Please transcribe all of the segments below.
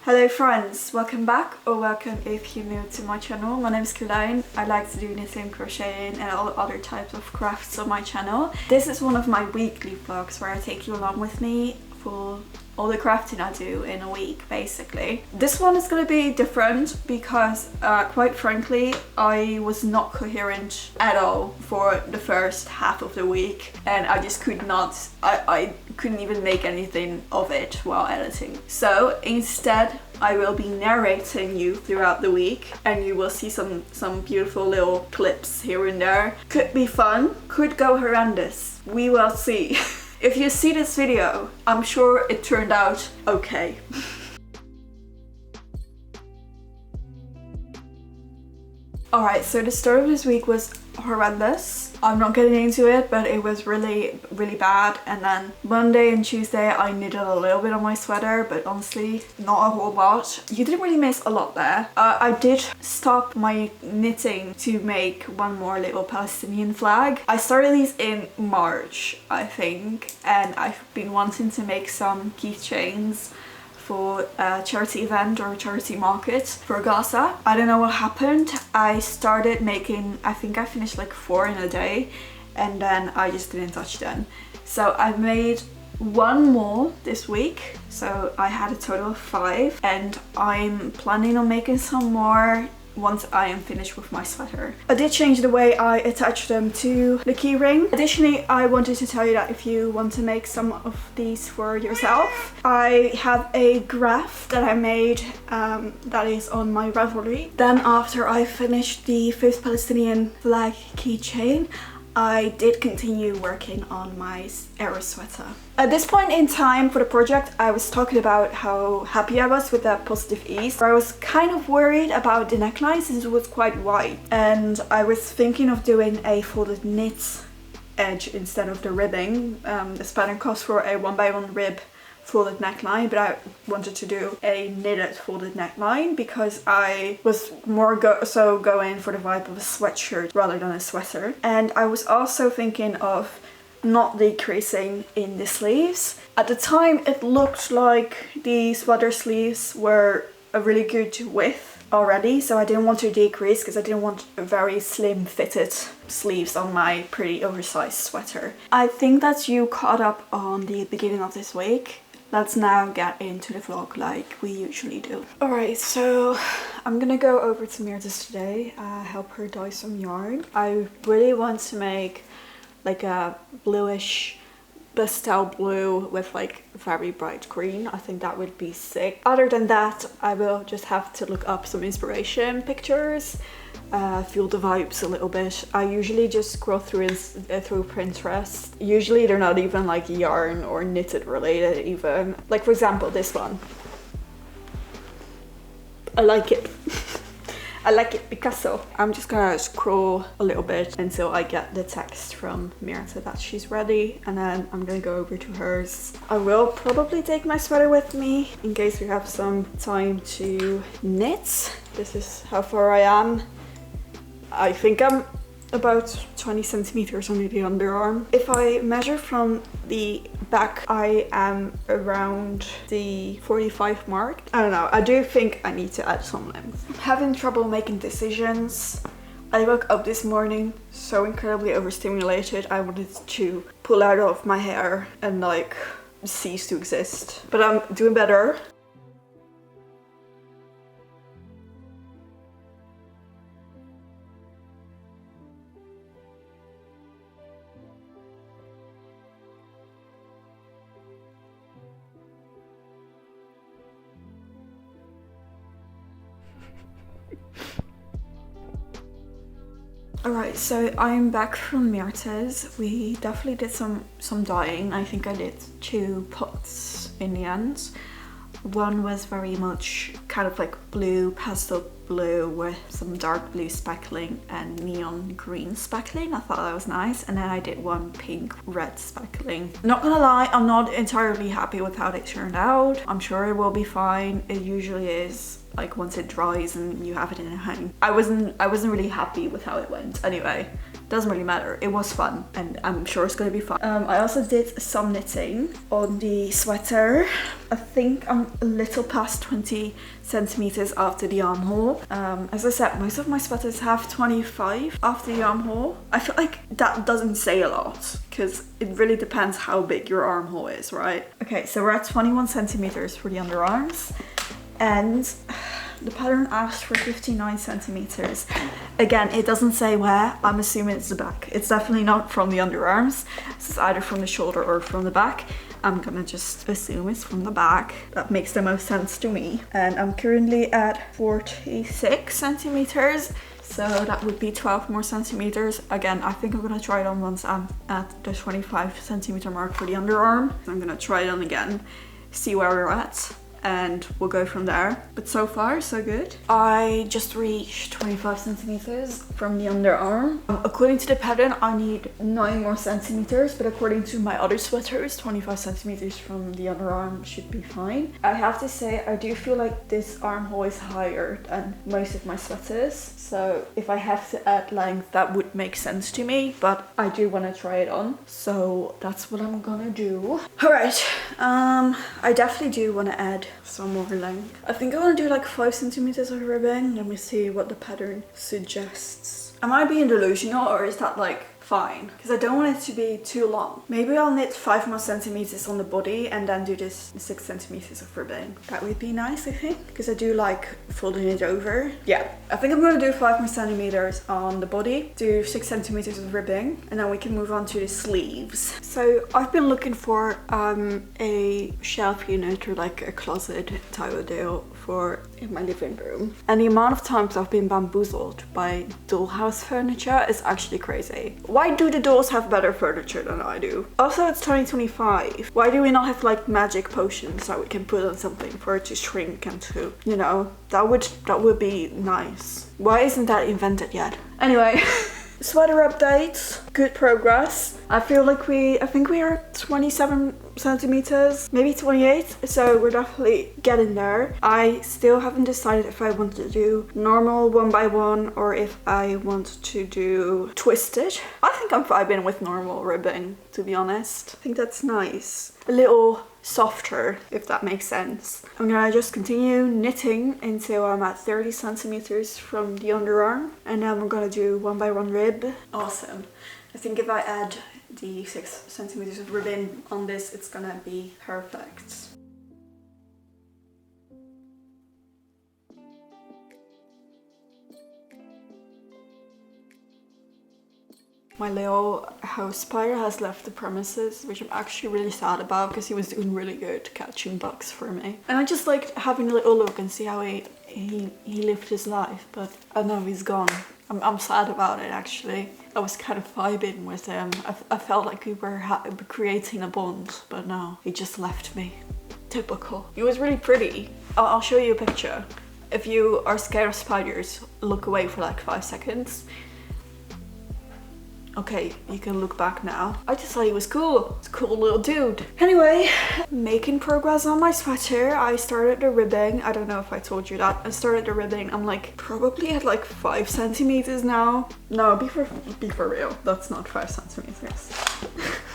Hello friends, welcome back, or welcome if you're new to my channel. My name is Carlijn. I like to do knitting, crocheting and all other types of crafts on my channel. This is one of my weekly vlogs where I take you along with me for all the crafting I do in a week, basically. This one is going to be different because quite frankly I was not coherent at all for the first half of the week, and I just could not, I couldn't even make anything of it while editing. So instead I will be narrating you throughout the week, and you will see some beautiful little clips here and there. Could be fun, could go horrendous, we will see. If you see this video, I'm sure it turned out okay. Alright, so the start of this week was horrendous. I'm not getting into it, but it was really bad. And then Monday and Tuesday I knitted a little bit on my sweater, but honestly not a whole lot. You didn't really miss a lot there. I did stop my knitting to make one more little Palestinian flag. I started these in March, I think, and I've been wanting to make some keychains for a charity event or a charity market for Gaza. I don't know what happened. I started making, I think I finished like 4 in a day, and then I just didn't touch them. So I made one more this week, so I had a total of 5, and I'm planning on making some more once I am finished with my sweater. I did change the way I attach them to the key ring. Additionally, I wanted to tell you that if you want to make some of these for yourself, I have a graph that I made that is on my Ravelry. Then after I finished the first Palestinian flag keychain, I did continue working on my Aros sweater. At this point in time for the project, I was talking about how happy I was with that positive ease. I was kind of worried about the neckline since it was quite wide, and I was thinking of doing a folded knit edge instead of the ribbing. This pattern calls for a 1x1 rib folded neckline, but I wanted to do a knitted folded neckline because I was more going for the vibe of a sweatshirt rather than a sweater. And I was also thinking of not decreasing in the sleeves. At the time it looked like the sweater sleeves were a really good width already, so I didn't want to decrease because I didn't want very slim fitted sleeves on my pretty oversized sweater. I think that you caught up on the beginning of this week. Let's now get into the vlog like we usually do. Alright, so I'm gonna go over to Mirta's today, help her dye some yarn. I really want to make like a bluish pastel blue with like very bright green. I think that would be sick. Other than that, I will just have to look up some inspiration pictures, feel the vibes a little bit. I usually just scroll through Pinterest. Usually they're not even like yarn or knitted related even. Like for example this one. I like it. I like it, Picasso. I'm just gonna scroll a little bit until I get the text from Mirta that she's ready, and then I'm gonna go over to hers. I will probably take my sweater with me in case we have some time to knit. This is how far I am. I think I'm about 20 centimeters under the underarm. If I measure from the back, I am around the 45 mark. I don't know, I do think I need to add some length. I'm having trouble making decisions. I woke up this morning so incredibly overstimulated. I wanted to pull out of my hair and like cease to exist. But I'm doing better. Alright, so I'm back from Mirta's. We definitely did some dyeing. I think I did 2 pots in the end. One was very much kind of like blue, pastel blue with some dark blue speckling and neon green speckling. I thought that was nice. And then I did one pink red speckling. Not gonna lie, I'm not entirely happy with how it turned out. I'm sure it will be fine. It usually is, like once it dries and you have it in a hang. I wasn't really happy with how it went. Anyway, doesn't really matter. It was fun and I'm sure it's gonna be fun. I also did some knitting on the sweater. I think I'm a little past 20 centimeters after the armhole. As I said, most of my sweaters have 25 after the armhole. I feel like that doesn't say a lot because it really depends how big your armhole is, right? Okay, so we're at 21 centimeters for the underarms, and the pattern asked for 59 centimeters. Again, it doesn't say where. I'm assuming it's the back. It's definitely not from the underarms. This is either from the shoulder or from the back. I'm gonna just assume it's from the back. That makes the most sense to me. And I'm currently at 46 centimeters. So that would be 12 more centimeters. Again, I think I'm gonna try it on once I'm at the 25 centimeter mark for the underarm. I'm gonna try it on again, see where we're at, and we'll go from there. But so far, so good. I just reached 25 centimeters from the underarm. According to the pattern, I need 9 more centimeters, but according to my other sweaters, 25 centimeters from the underarm should be fine. I have to say, I do feel like this armhole is higher than most of my sweaters. So if I have to add length, that would make sense to me, but I do want to try it on. So that's what I'm gonna do. All right, I definitely do want to add some more length. I think I want to do like 5 centimeters of ribbing. Let me see what the pattern suggests. Am I being delusional or is that like fine? Because I don't want it to be too long. Maybe I'll knit 5 more centimeters on the body and then do this 6 centimeters of ribbing. That would be nice, I think, because I do like folding it over. Yeah, I think I'm gonna do 5 more centimeters on the body, do 6 centimeters of ribbing, and then we can move on to the sleeves. So I've been looking for a shelf unit or like a closet type of deal for in my living room, and the amount of times I've been bamboozled by dollhouse furniture is actually crazy. Why do the dolls have better furniture than I do? Also, it's 2025. Why do we not have like magic potions that we can put on something for it to shrink and to, you know, that would be nice. Why isn't that invented yet? Anyway, sweater updates, good progress. I think we are 27 centimeters, maybe 28, so we're definitely getting there. I still haven't decided if I want to do normal 1x1 or if I want to do twisted. I think I'm vibing with normal ribbing, to be honest. I think that's nice. A little softer, if that makes sense. I'm gonna just continue knitting until I'm at 30 centimeters from the underarm, and then we're gonna do 1x1 rib. Awesome. I think if I add the 6 centimeters of ribbon on this, it's gonna be perfect. My little house spider has left the premises, which I'm actually really sad about because he was doing really good catching bugs for me. And I just like having a little look and see how he lived his life, but I know he's gone. I'm sad about it, actually. I was kind of vibing with him. I felt like we were creating a bond, but no, he just left me. Typical. He was really pretty. I'll show you a picture. If you are scared of spiders, look away for like 5 seconds. Okay, you can look back now. I just thought he was cool. It's a cool little dude. Anyway, making progress on my sweater. I started the ribbing. I don't know if I told you that. I started the ribbing. I'm like probably at like 5 centimeters now. No, be for real. That's not 5 centimeters.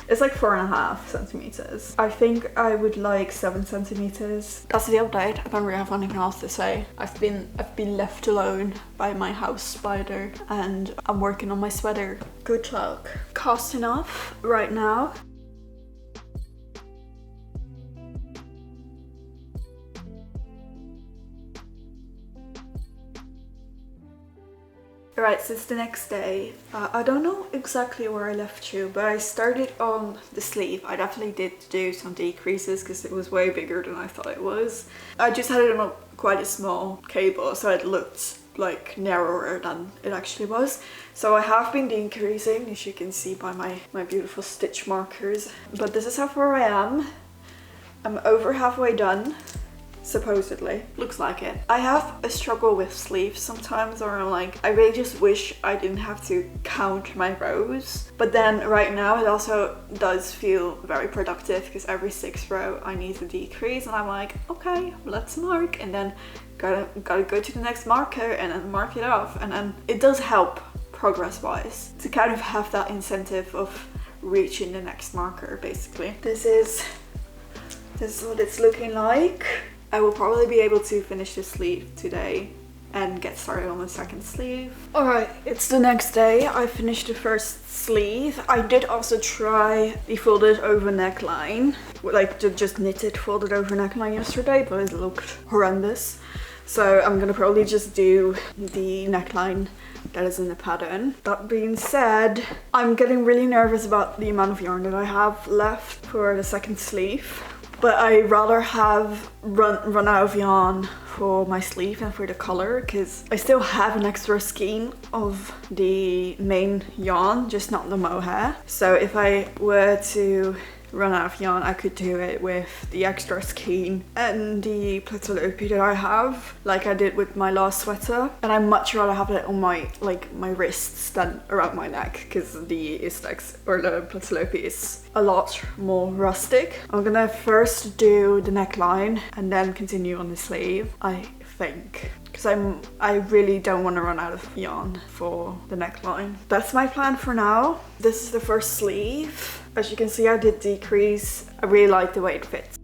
It's like 4.5 centimeters. I think I would like 7 centimeters. That's the update. I don't really have anything else to say. I've been left alone by my house spider and I'm working on my sweater. Good luck. Cost enough right now. Alright, so it's the next day. I don't know exactly where I left you, but I started on the sleeve. I definitely did do some decreases because it was way bigger than I thought it was. I just had it on quite a small cable, so it looked like narrower than it actually was. So I have been decreasing, as you can see by my beautiful stitch markers. But this is how far I am. I'm over halfway done. Supposedly. Looks like it. I have a struggle with sleeves sometimes, or I'm like, I really just wish I didn't have to count my rows. But then right now it also does feel very productive because every 6th row I need to decrease, and I'm like, okay, let's mark, and then gotta go to the next marker and then mark it off, and then it does help progress wise, to kind of have that incentive of reaching the next marker basically. This is what it's looking like. I will probably be able to finish the sleeve today and get started on the second sleeve. Alright, it's the next day. I finished the first sleeve. I did also try the folded over neckline, like the just knitted folded over neckline yesterday, but it looked horrendous. So I'm gonna probably just do the neckline that is in the pattern. That being said, I'm getting really nervous about the amount of yarn that I have left for the second sleeve. But I'd rather have run out of yarn for my sleeve and for the color, because I still have an extra skein of the main yarn, just not the mohair. So if I were to run out of yarn, I could do it with the extra skein and the Petite that I have, like I did with my last sweater. And I much rather have it on my my wrists than around my neck, because the Istex or the Petite is a lot more rustic. I'm gonna first do the neckline and then continue on the sleeve, I think, because I really don't want to run out of yarn for the neckline. That's my plan for now. This is the first sleeve. As you can see, I did decrease. I really like the way it fits.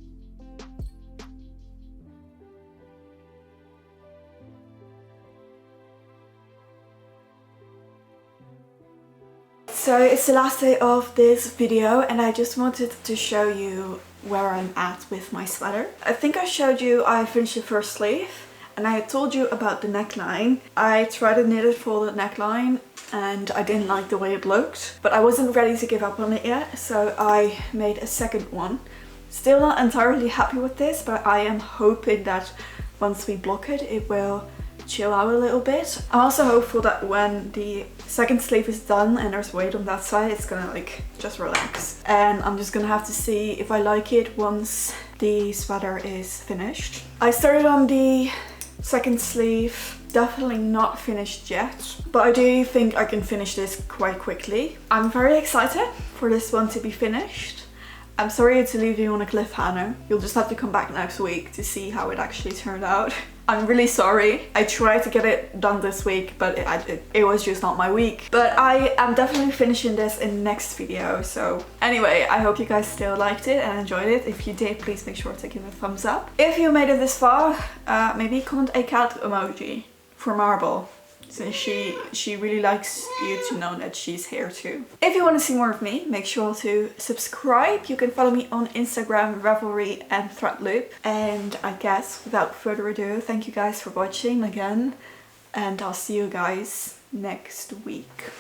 So it's the last day of this video and I just wanted to show you where I'm at with my sweater. I think I showed you I finished the first sleeve and I told you about the neckline. I tried a knitted folded neckline and I didn't like the way it looked, but I wasn't ready to give up on it yet, so I made a second one. Still not entirely happy with this, but I am hoping that once we block it, it will chill out a little bit. I'm also hopeful that when the second sleeve is done and there's weight on that side, it's gonna like just relax. And I'm just gonna have to see if I like it once the sweater is finished. I started on the second sleeve. Definitely not finished yet, but I do think I can finish this quite quickly. I'm very excited for this one to be finished. I'm sorry to leave you on a cliffhanger. You'll just have to come back next week to see how it actually turned out. I'm really sorry. I tried to get it done this week, but it was just not my week. But I am definitely finishing this in the next video. So anyway, I hope you guys still liked it and enjoyed it. If you did, please make sure to give it a thumbs up. If you made it this far, maybe comment a cat emoji for Marble, since she really likes you to know that she's here too. If you want to see more of me, make sure to subscribe. You can follow me on Instagram, Ravelry and Threadloop. And I guess without further ado, thank you guys for watching again, and I'll see you guys next week.